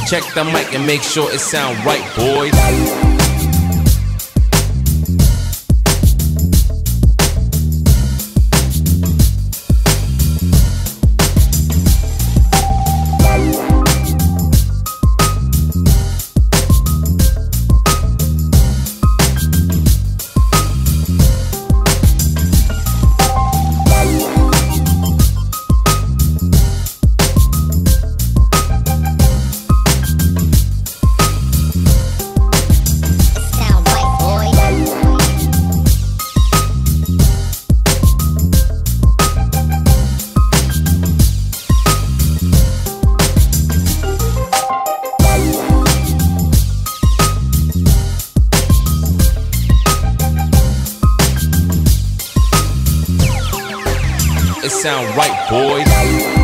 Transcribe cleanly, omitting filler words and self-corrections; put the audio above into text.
Check the mic and make sure it sound right, boys. It sound right, boys.